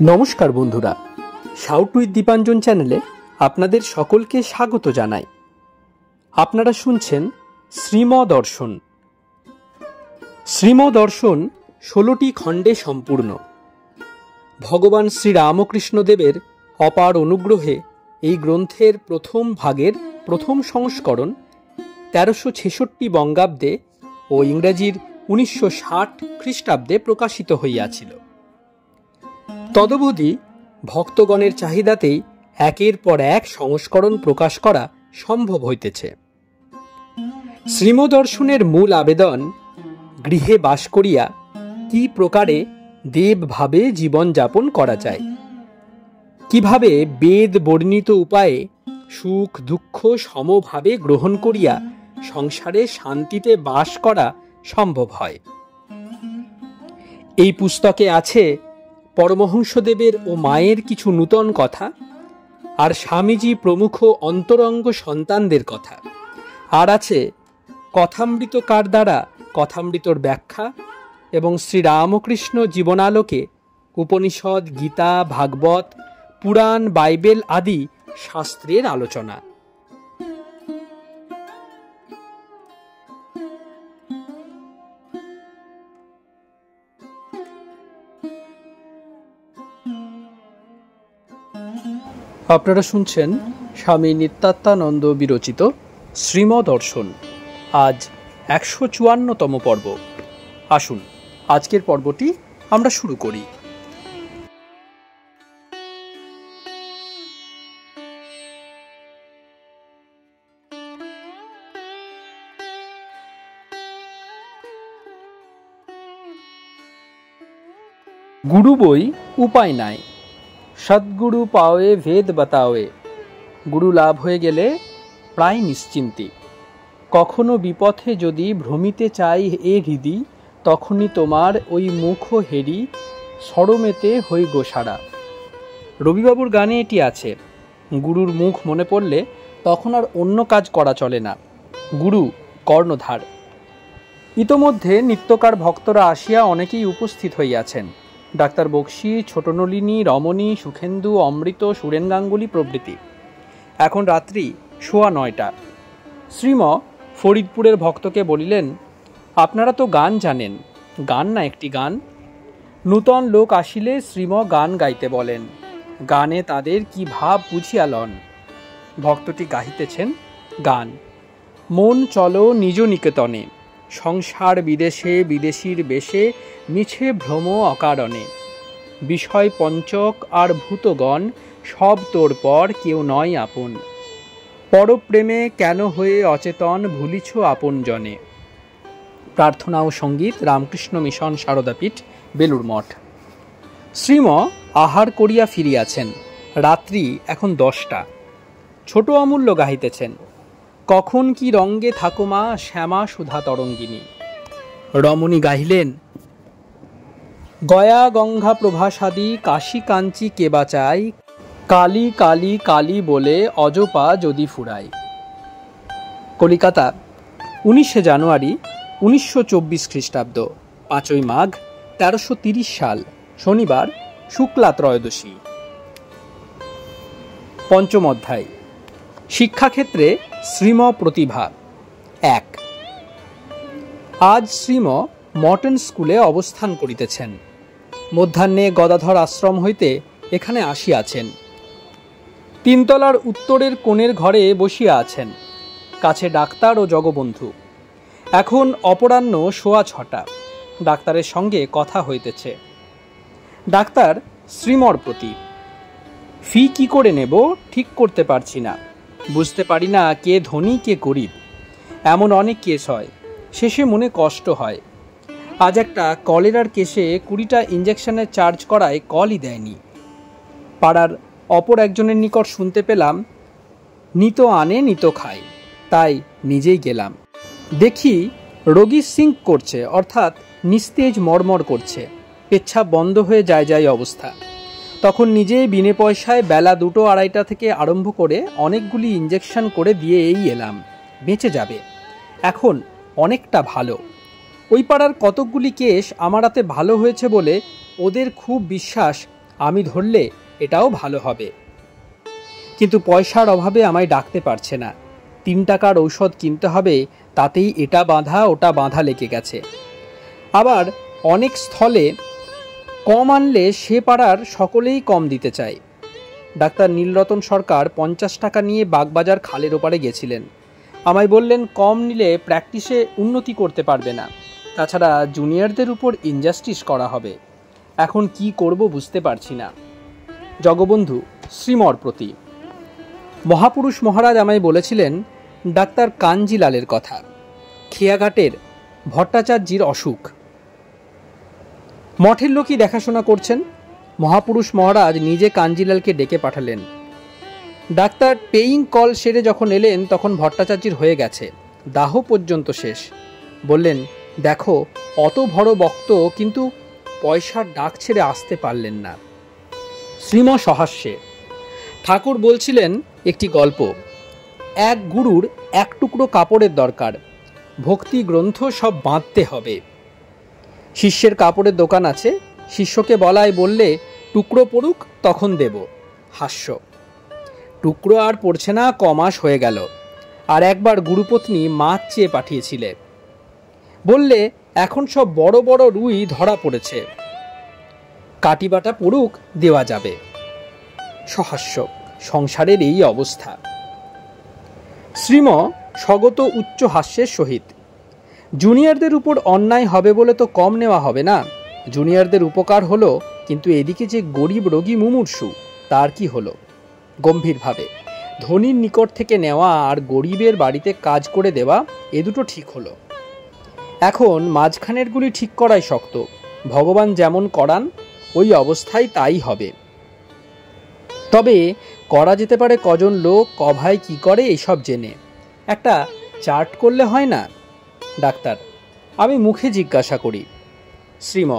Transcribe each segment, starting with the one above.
নমস্কার বন্ধুরা, shout with Dipanjan চ্যানেলে আপনাদের সকলকে স্বাগত জানাই। আপনারা শুনছেন শ্রীমদর্শন। শ্রীমদর্শন 16টি খণ্ডে সম্পূর্ণ। ভগবান শ্রীরামকৃষ্ণদেবের অপার অনুগ্রহে এই গ্রন্থের প্রথম ভাগের প্রথম সংস্করণ 1366 বঙ্গাব্দে ও ইংরেজির 1960 খ্রিস্টাব্দে প্রকাশিত হইয়াছিল। তদবধি ভক্তগণের চাহিদাতেই একের পর এক সংস্করণ প্রকাশ করা সম্ভব হইতেছে। শ্রীমদর্শনের মূল আবেদন, গৃহে বাস করিয়া কি প্রকারে দেবভাবে জীবনযাপন করা যায়, কিভাবে বেদ বর্ণিত উপায়ে সুখ দুঃখ সমভাবে গ্রহণ করিয়া সংসারে শান্তিতে বাস করা সম্ভব হয়। এই পুস্তকে আছে পরমহংসদেবের ও মায়ের কিছু নূতন কথা, আর স্বামীজি প্রমুখ অন্তরঙ্গ সন্তানদের কথা, আর আছে কথামৃতকার দ্বারা কথামৃতর ব্যাখ্যা এবং শ্রীরামকৃষ্ণ জীবনালোকে উপনিষদ, গীতা, ভাগবত, পুরাণ, বাইবেল আদি শাস্ত্রের আলোচনা। আপনারা শুনছেন স্বামী নিত্যাত্মানন্দ বিরচিত শ্রীমদর্শন। আজ 154তম পর্ব। আসুন আজকের পর্বটি আমরা শুরু করি। গুরু বই উপায় নাই, সদ্গুরু পাওয়ে ভেদ বাতাওয়ে। গুরু লাভ হয়ে গেলে প্রায় নিশ্চিন্তি। কখনো বিপথে যদি ভ্রমিতে চাই এ হৃদি, তখনই তোমার ওই মুখ হেরি সরমেতে হই গোসারা। রবিবাবুর গানে এটি আছে। গুরুর মুখ মনে পড়লে তখন আর অন্য কাজ করা চলে না। গুরু কর্ণধার। ইতোমধ্যে নিত্যকার ভক্তরা আসিয়া অনেকেই উপস্থিত হইয়াছেন। ডাক্তার বক্সী, ছোট নলিনী, রমণী, সুখেন্দু, অমৃত, সুরেন গাঙ্গুলি প্রভৃতি। এখন রাত্রি 9:15। শ্রীম ফরিদপুরের ভক্তকে বলিলেন, আপনারা তো গান জানেন, গান না একটি গান। নূতন লোক আসিলে শ্রীম গান গাইতে বলেন। গানে তাদের কি ভাব বুঝিয়া লন। ভক্তটি গাহিতেছেন গান। মন চলো নিজ নিকেতনে, সংসার বিদেশে বিদেশির বেশে মিছে ভ্রম অকারণে। বিষয় পঞ্চক আর ভূতগণ সব তোর পর, কেউ নয় আপন। পরপ্রেমে কেন হয়ে অচেতন ভুলিছ আপন জনে। প্রার্থনা ও সঙ্গীত রামকৃষ্ণ মিশন, সারদাপীঠ, বেলুড় মঠ। শ্রীম আহার করিয়া ফিরিয়াছেন। রাত্রি এখন 10টা। ছোট অমূল্য গাহিতেছেন, কখন কি রঙ্গে থাকো মা শ্যামা সুধা তরঙ্গিনী। রমণী গাহিলেন, গয়া গঙ্গা প্রভাসাদি কাশী কাঞ্চি কেবা চাই, কালী কালী কালী বলে অজপা যদি ফুরাই। কলিকাতা, 19শে জানুয়ারি 1924 খ্রিস্টাব্দ, 5ই মাঘ 1330 সাল, শনিবার, শুক্লা ত্রয়োদশী। পঞ্চম অধ্যায়। শিক্ষাক্ষেত্রে শ্রীম প্রতিভা। 1। আজ শ্রীম মর্টন স্কুলে অবস্থান করিতেছেন। মধ্যাহ্নে গদাধর আশ্রম হইতে এখানে আসিয়াছেন। 3 তলার উত্তরের কোণের ঘরে বসিয়া আছেন। কাছে ডাক্তার ও জগবন্ধু। এখন অপরাহ্ন 6:15। ডাক্তারের সঙ্গে কথা হইতেছে। ডাক্তার শ্রীমর প্রতি, ফি কি করে নেব ঠিক করতে পারছি না। বুঝতে পারি না কে ধনী কে গরিব। এমন অনেক কেস হয়, শেষে মনে কষ্ট হয়। আজ একটা কলেরার কেসে 20টা ইঞ্জেকশনের চার্জ করায় কলই দেয়নি। পাড়ার অপর একজনের নিকট শুনতে পেলাম, নিত আনে নিত খায়, তাই নিজেই গেলাম। দেখি রোগী সিঙ্ক করছে, অর্থাৎ নিস্তেজ মরমর করছে, পেচ্ছাপ বন্ধ হয়ে যায় অবস্থা। তখন নিজেই বিনে পয়সায় বেলা 2-2:30 থেকে আরম্ভ করে অনেকগুলি ইঞ্জেকশন করে দিয়ে এই এলাম। বেঁচে যাবে, এখন অনেকটা ভালো। ওই পাড়ার কতকগুলি কেস আমার হাতে ভালো হয়েছে বলে ওদের খুব বিশ্বাস আমি ধরলে এটাও ভালো হবে। কিন্তু পয়সার অভাবে আমায় ডাকতে পারছে না। 3 টাকার ঔষধ কিনতে হবে, তাতেই এটা বাঁধা ওটা বাঁধা লেগে গেছে। আবার অনেক স্থলে কম আনলে সে পাড়ার সকলেই কম দিতে চায়। ডাক্তার নীলরতন সরকার 50 টাকা নিয়ে বাগবাজার খালের ওপারে গেছিলেন। আমায় বললেন কম নিলে প্র্যাকটিসে উন্নতি করতে পারবে না, তাছাড়া জুনিয়রদের উপর ইনজাস্টিস করা হবে। এখন কি করব বুঝতে পারছি না। জগবন্ধু শ্রীমর প্রতি। মহাপুরুষ মহারাজ আমায় বলেছিলেন ডাক্তার কাঞ্জিলালের কথা, খেয়াঘাটের ভট্টাচার্যির অসুখ। মঠের লোকই দেখাশোনা করছেন। মহাপুরুষ মহারাজ নিজে কাঞ্জিলালকে ডেকে পাঠালেন। ডাক্তার পেইং কল সেরে যখন এলেন তখন ভট্টাচার্যির হয়ে গেছে, দাহ পর্যন্ত শেষ। বললেন, দেখো অত বড় বক্ত কিন্তু পয়সার ডাক ছেড়ে আসতে পারলেন না। শ্রীম সহাস্যে ঠাকুর বলছিলেন একটি গল্প। এক গুরুর এক টুকরো কাপড়ের দরকার, ভক্তি গ্রন্থ সব বাঁধতে হবে। শিষ্যের কাপড়ের দোকান আছে, শিষ্যকে বলায় বললে টুকরো পড়ুক তখন দেব। হাস্য। টুকরো আর পড়ছে না, কমাস হয়ে গেল। আর একবার গুরুপত্নী মাছ চেয়ে পাঠিয়েছিলে, বললে এখন সব বড় বড় রুই ধরা পড়েছে, কাটিবাটা পড়ুক দেওয়া যাবে। সহাস্য। সংসারের এই অবস্থা। শ্রীম স্বগত উচ্চ হাস্যের সহিত, জুনিয়রদের উপর অন্যায় হবে বলে তো কম নেওয়া হবে না। জুনিয়রদের উপকার হলো, কিন্তু এদিকে যে গরিব রোগী মুমূর্ষু তার কি হলো? গম্ভীরভাবে, ধনীর নিকট থেকে নেওয়া আর গরিবের বাড়িতে কাজ করে দেওয়া এ দুটো ঠিক হলো। এখন মাঝখানেরগুলি ঠিক করাই শক্ত। ভগবান যেমন করান ওই অবস্থায় তাই হবে। তবে করা যেতে পারে কজন লোক কভায় কি করে এইসব জেনে একটা চার্ট করলে হয় না? ডাক্তার, আমি মুখে জিজ্ঞাসা করি। শ্রীম,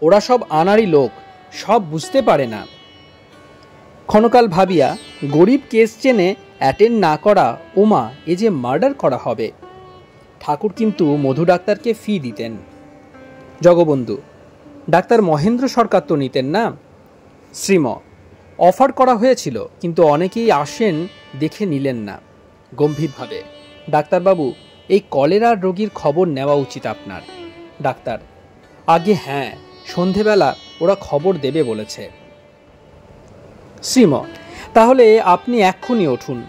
ওরা সব আনাড়ি লোক, সব বুঝতে পারে না। ক্ষণকাল ভাবিয়া, গরিব কেস চেনে অ্যাটেন্ড না করা, ওমা এ যে মার্ডার করা হবে। ঠাকুর কিন্তু মধু ডাক্তারকে ফি দিতেন। জগবন্ধু, ডাক্তার মহেন্দ্র সরকার তো নিতেন না। শ্রীম, অফার করা হয়েছিল, কিন্তু অনেকেই আসেন দেখে নিলেন না। গম্ভীরভাবে, ডাক্তারবাবু এই কলেরার রোগীর খবর নেওয়া উচিত আপনার। ডাক্তার, আগে হ্যাঁ, সন্ধেবেলা ওরা খবর দেবে বলেছে। শ্রীম, তাহলে আপনি এক্ষুনি উঠুন,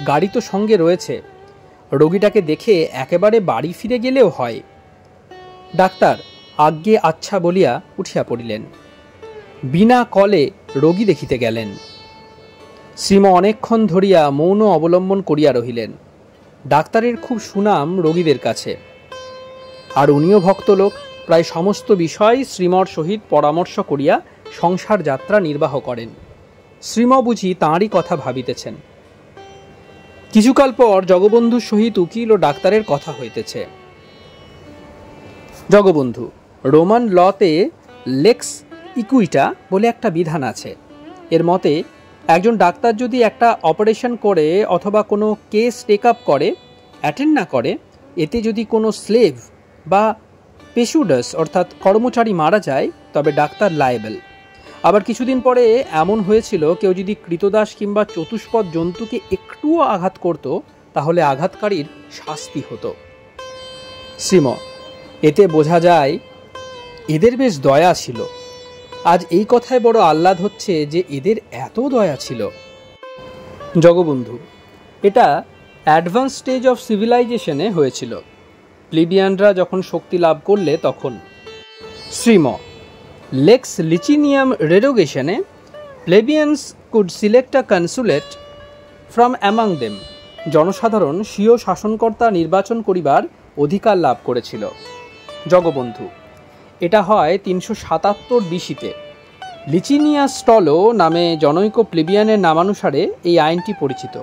গাড়ি তো সঙ্গে রয়েছে। রোগীটাকে দেখে একেবারে বাড়ি ফিরে গেলেও হয়। ডাক্তার আজ্ঞে আচ্ছা বলিয়া উঠিয়া পড়িলেন। বিনা কলে রোগী দেখিতে গেলেন। শ্রীম অনেকক্ষণ ধরিয়া মৌন অবলম্বন করিয়া রহিলেন। ডাক্তারের খুব সুনাম রোগীদের কাছে, আর উনিও ভক্ত লোক। প্রায় সমস্ত বিষয় শ্রীমর সহিত পরামর্শ করিয়া সংসার যাত্রা নির্বাহ করেন। শ্রীম বুঝি তাঁরই কথা ভাবিতেছেন। কিছুকাল পর জগবন্ধুর সহিত উকিল ও ডাক্তারের কথা হইতেছে। জগবন্ধু, রোমান লতে লেক্স ইকুইটা বলে একটা বিধান আছে। এর মতে একজন ডাক্তার যদি একটা অপারেশন করে অথবা কোনো কেস টেক আপ করে, অ্যাটেন্ড না করে, এতে যদি কোনো স্লেভ বা পেশুডাস অর্থাৎ কর্মচারী মারা যায়, তবে ডাক্তার লায়েবল। আবার কিছুদিন পরে এমন হয়েছিল, কেউ যদি কৃতদাস কিংবা চতুষ্পদ জন্তুকে একটুও আঘাত করত, তাহলে আঘাতকারীর শাস্তি হতো। শ্রীম, এতে বোঝা যায় এদের বেশ দয়া ছিল। আজ এই কথায় বড় আহ্লাদ হচ্ছে যে এদের এত দয়া ছিল। জগবন্ধু, এটা অ্যাডভান্স স্টেজ অফ সিভিলাইজেশনে হয়েছিল, প্লিবিয়ানরা যখন শক্তি লাভ করলে তখন। শ্রীম, লেক্স লিচিনিয়াম রেরোগেশনে plebeians could select a consulate from among them. জনসাধারণ স্বীয় শাসনকর্তা নির্বাচন করিবার অধিকার লাভ করেছিল। জগবন্ধু, এটা হয় 377 BC-তে। লিচিনিয়াস স্টলো নামে জনৈক প্লেবিয়ানের নামানুসারে এই আইনটি পরিচিত।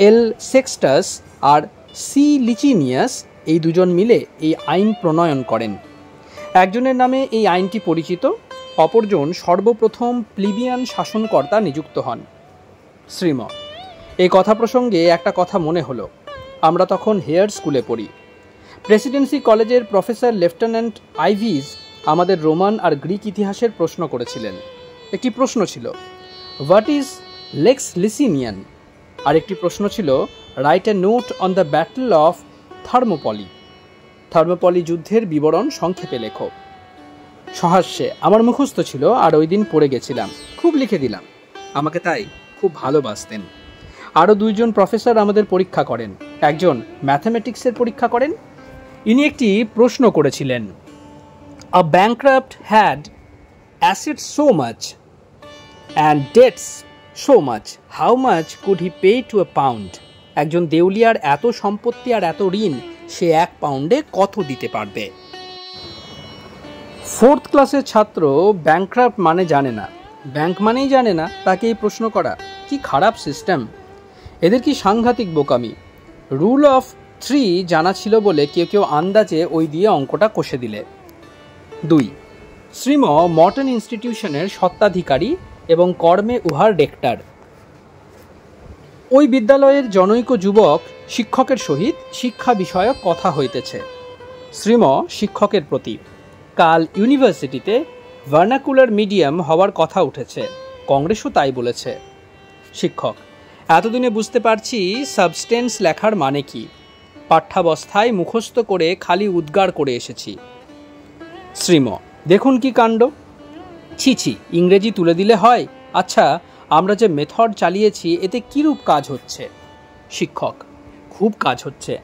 এল সেক্সটাস আর সি লিচিনিয়াস এই দুজন মিলে এই আইন প্রণয়ন করেন। একজনের নামে এই আইনটি পরিচিত, অপরজন সর্বপ্রথম প্লিবিয়ান শাসনকর্তা নিযুক্ত হন। শ্রীম, এই কথা প্রসঙ্গে একটা কথা মনে হলো। আমরা তখন হেয়ার স্কুলে পড়ি। প্রেসিডেন্সি কলেজের প্রফেসর লেফটেন্যান্ট আইভিজ আমাদের রোমান আর গ্রিক ইতিহাসের প্রশ্ন করেছিলেন। একটি প্রশ্ন ছিল হোয়াট ইজ লেক্স লিসিনিয়ান, আর একটি প্রশ্ন ছিল write a note on the battle of Thermopylae যুদ্ধের বিবরণ সংক্ষেপে লেখো। সহাস্যে আমার মুখস্থ ছিল আর ওই দিন পড়ে গেছিলাম, খুব লিখে দিলাম। আমাকে তাই খুব ভালোবাসতেন। আরও দুইজন প্রফেসর আমাদের পরীক্ষা করেন। একজন ম্যাথামেটিক্সের পরীক্ষা করেন। ইনি একটি প্রশ্ন করেছিলেন, a bankrupt had assets so much and debts so much, how much could he pay to a pound. একজন দেউলিয়ার এত সম্পত্তি আর এত ঋণ, সে 1 পাউন্ডে কত দিতে পারবে? 4th ক্লাসের ছাত্র ব্যাংক্রাফট মানে জানে না, ব্যাংক মানেই জানে না, তাকে এই প্রশ্ন করা কি খারাপ সিস্টেম। এদের কি সাংঘাতিক বোকামি। রুল অফ 3 জানা ছিল বলে কেউ কেউ আন্দাজে ওই দিয়ে অঙ্কটা কষে দিলে। 2. শ্রীম মর্টন ইনস্টিটিউশনের স্বত্বাধিকারী এবং কর্মে উহার রেক্টর। ওই বিদ্যালয়ের জনৈক যুবক শিক্ষকের সহিত শিক্ষা বিষয়ক কথা হইতেছে। শ্রীম শিক্ষকের প্রতি, কাল ইউনিভার্সিটিতে ভার্নাকুলার মিডিয়াম হওয়ার কথা উঠেছে, কংগ্রেসও তাই বলেছে। শিক্ষক, এতদিনে বুঝতে পারছি সাবস্টেন্স লেখার মানে কি। পাঠ্যাবস্থায় মুখস্থ করে খালি উদ্গার করে এসেছি। শ্রীম, দেখুন কি কাণ্ড। ছি, ইংরেজি তুলে দিলে হয়? আচ্ছা, আমরা যে মেথড চালিয়েছি এতে কিরূপ কাজ হচ্ছে? শিক্ষক, খুব কাজ হচ্ছে।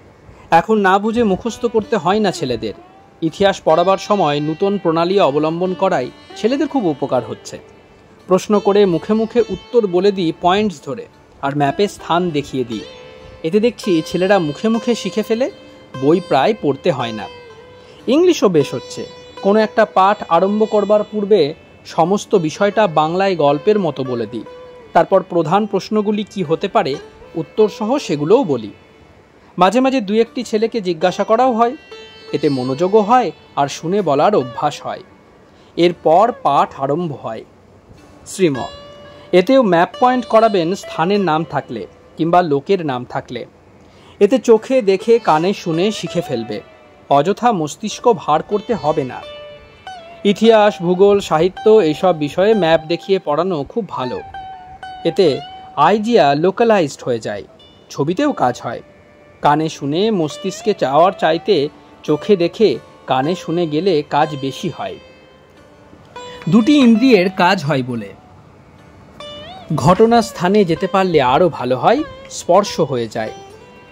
এখন না বুঝে মুখস্থ করতে হয় না ছেলেদের। ইতিহাস পড়াবার সময় নূতন প্রণালী অবলম্বন করায় ছেলেদের খুব উপকার হচ্ছে। প্রশ্ন করে মুখে মুখে উত্তর বলে দিই পয়েন্টস ধরে, আর ম্যাপে স্থান দেখিয়ে দিই। এতে দেখছি ছেলেরা মুখে মুখে শিখে ফেলে, বই প্রায় পড়তে হয় না। ইংলিশও বেশ হচ্ছে। কোনো একটা পাঠ আরম্ভ করবার পূর্বে সমস্ত বিষয়টা বাংলায় গল্পের মতো বলে দিই। তারপর প্রধান প্রশ্নগুলি কি হতে পারে উত্তরসহ সেগুলোও বলি। মাঝে মাঝে 2-1টি ছেলেকে জিজ্ঞাসা করাও হয়। এতে মনোযোগও হয় আর শুনে বলার অভ্যাস হয়। এরপর পাঠ আরম্ভ হয়। শ্রীম, এতেও ম্যাপ পয়েন্ট করাবেন স্থানের নাম থাকলে কিংবা লোকের নাম থাকলে। এতে চোখে দেখে কানে শুনে শিখে ফেলবে, অযথা মস্তিষ্ক ভার করতে হবে না। ইতিহাস, ভূগোল, সাহিত্য এইসব বিষয়ে ম্যাপ দেখিয়ে পড়ানো খুব ভালো। এতে আইডিয়া লোকালাইজড হয়ে যায়, ছবিতেও কাজ হয়। কানে শুনে মস্তিষ্কে চাওয়ার চাইতে চোখে দেখে কানে শুনে গেলে কাজ বেশি হয়। 2টি ইন্দ্রিয়ের কাজ হয় বলে। ঘটনা স্থানে যেতে পারলে আরও ভালো হয়, স্পর্শ হয়ে যায়।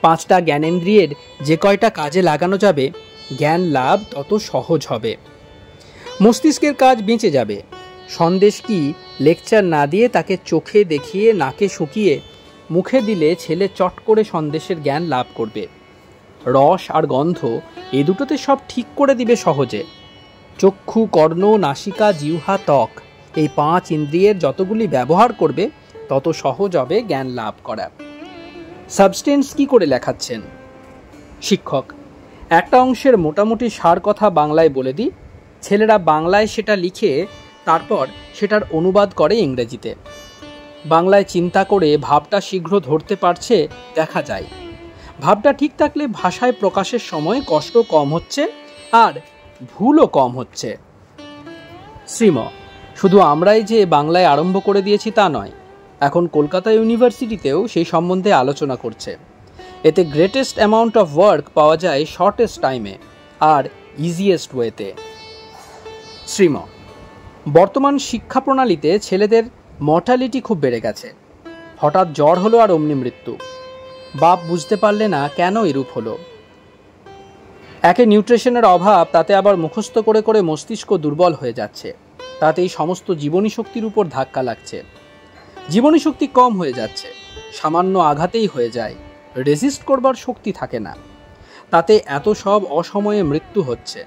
5টা জ্ঞানেন্দ্রিয়ের যে কয়টা কাজে লাগানো যাবে, জ্ঞান লাভ তত সহজ হবে। মস্তিষ্কের কাজ বেঁচে যাবে। সন্দেশ কি লেকচার না দিয়ে তাকে চোখে দেখিয়ে নাকে শুকিয়ে মুখে দিলে ছেলে চট করে সন্দেশের জ্ঞান লাভ করবে। রস আর গন্ধ এ দুটোতে সব ঠিক করে দিবে সহজে। চক্ষু, কর্ণ, নাসিকা, জিহ্বা, ত্বক এই 5 ইন্দ্রিয়ের যতগুলি ব্যবহার করবে তত সহজ হবে জ্ঞান লাভ করা। সাবস্টেন্স কি করে লেখাচ্ছেন? শিক্ষক, একটা অংশের মোটামুটি সার কথা বাংলায় বলে দিই। ছেলেরা বাংলায় সেটা লিখে তারপর সেটার অনুবাদ করে ইংরেজিতে। বাংলায় চিন্তা করে ভাবটা শীঘ্র ধরতে পারছে দেখা যায়। ভাবটা ঠিক থাকলে ভাষায় প্রকাশের সময় কষ্ট কম হচ্ছে আর ভুলও কম হচ্ছে। শ্রীম, শুধু আমরাই যে বাংলায় আরম্ভ করে দিয়েছি তা নয়, এখন কলকাতা ইউনিভার্সিটিতেও সেই সম্বন্ধে আলোচনা করছে। এতে গ্রেটেস্ট অ্যামাউন্ট অফ ওয়ার্ক পাওয়া যায় শর্টেস্ট টাইমে আর ইজিয়েস্ট ওয়েতে। শ্রীম, বর্তমান শিক্ষা প্রণালীতে ছেলেদের মর্টালিটি খুব বেড়ে গেছে। হঠাৎ জ্বর হলো আর অমনি মৃত্যু। বাপ বুঝতে পারলে না কেন এরূপ হলো। একে নিউট্রিশনের অভাব, তাতে আবার মুখস্থ করে করে মস্তিষ্ক দুর্বল হয়ে যাচ্ছে। তাতেই সমস্ত জীবনী শক্তির উপর ধাক্কা লাগছে। জীবনী শক্তি কম হয়ে যাচ্ছে, সামান্য আঘাতেই হয়ে যায়, রেজিস্ট করবার শক্তি থাকে না। তাতে এত সব অসময়ে মৃত্যু হচ্ছে।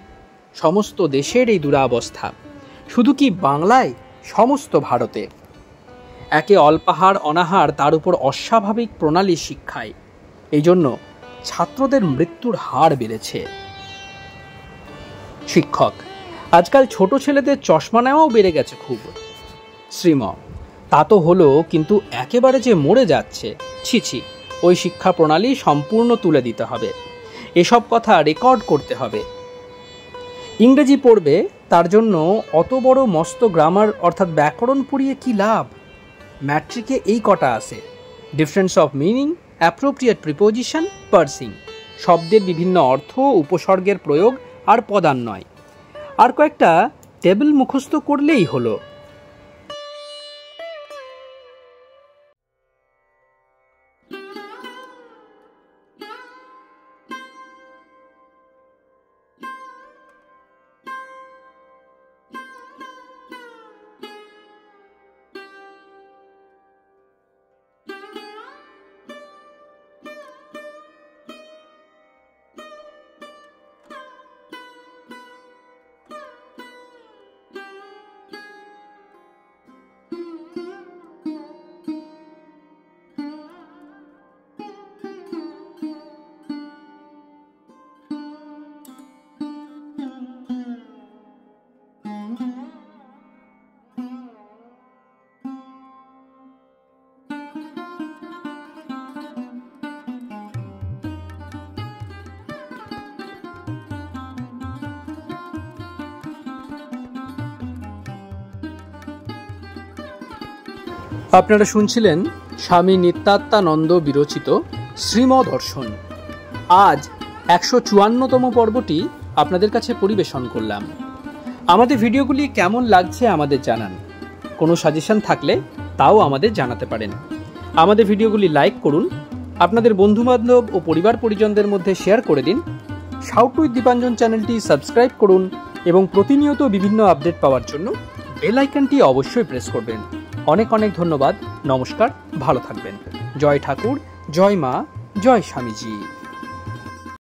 সমস্ত দেশের এই দুরাবস্থা। শুধু কি বাংলায়, সমস্ত ভারতে। একে অল্পাহার অনাহার, তার উপর অস্বাভাবিক প্রণালী শিক্ষায়। এই জন্য ছাত্রদের মৃত্যুর হার বেড়েছে। শিক্ষক, আজকাল ছোট ছেলেদের চশমা নেওয়াও বেড়ে গেছে খুব। শ্রীম, তা তো হলো, কিন্তু একেবারে যে মরে যাচ্ছে, ছি, ওই শিক্ষা প্রণালী সম্পূর্ণ তুলে দিতে হবে। এসব কথা রেকর্ড করতে হবে। ইংরেজি পড়বে, তার জন্য অত বড় মস্ত গ্রামার অর্থাৎ ব্যাকরণ পড়িয়ে কি লাভ? ম্যাট্রিকে এই কটা আছে: difference of meaning, appropriate preposition, parsing, শব্দের বিভিন্ন অর্থ, উপসর্গের প্রয়োগ আর পদান্বয়। আর কয়েকটা টেবিল মুখস্থ করলেই হলো। আপনারা শুনছিলেন স্বামী নিত্যাত্মানন্দ বিরচিত শ্রীমদর্শন। আজ 154তম পর্বটি আপনাদের কাছে পরিবেশন করলাম। আমাদের ভিডিওগুলি কেমন লাগছে আমাদের জানান। কোনো সাজেশন থাকলে তাও আমাদের জানাতে পারেন। আমাদের ভিডিওগুলি লাইক করুন, আপনাদের বন্ধুবান্ধব ও পরিবার পরিজনদের মধ্যে শেয়ার করে দিন। শাউট উইথ দীপাঞ্জন চ্যানেলটি সাবস্ক্রাইব করুন এবং প্রতিনিয়ত বিভিন্ন আপডেট পাওয়ার জন্য বেল আইকনটি অবশ্যই প্রেস করবেন। অনেক অনেক ধন্যবাদ। নমস্কার, ভালো থাকবেন। জয় ঠাকুর, জয় মা, জয় স্বামীজি।